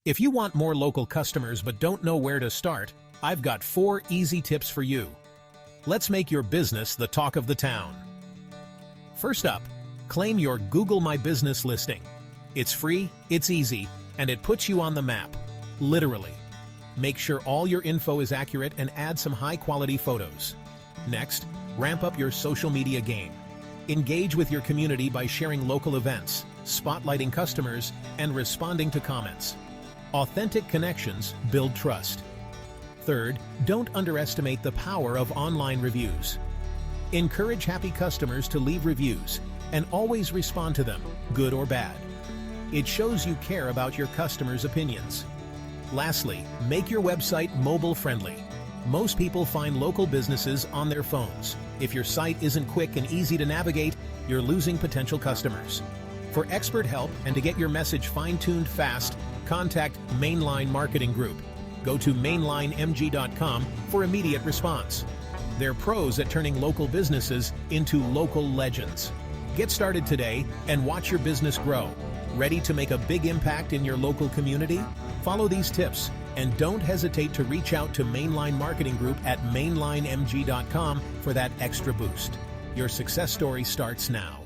If you want more local customers but don't know where to start, I've got 4 easy tips for you. Let's make your business the talk of the town. First up, claim your Google My Business listing. It's free, it's easy, and it puts you on the map, literally. Make sure all your info is accurate and add some high-quality photos. Next, ramp up your social media game. Engage with your community by sharing local events, spotlighting customers, and responding to comments. Authentic connections build trust. Third, don't underestimate the power of online reviews. Encourage happy customers to leave reviews and always respond to them, good or bad. It shows you care about your customers' opinions. Lastly, make your website mobile-friendly. Most people find local businesses on their phones. If your site isn't quick and easy to navigate, you're losing potential customers. For expert help and to get your message fine-tuned fast, contact Mainline Marketing Group. Go to mainlinemg.com for immediate response. They're pros at turning local businesses into local legends. Get started today and watch your business grow. Ready to make a big impact in your local community? Follow these tips and don't hesitate to reach out to Mainline Marketing Group at mainlinemg.com for that extra boost. Your success story starts now.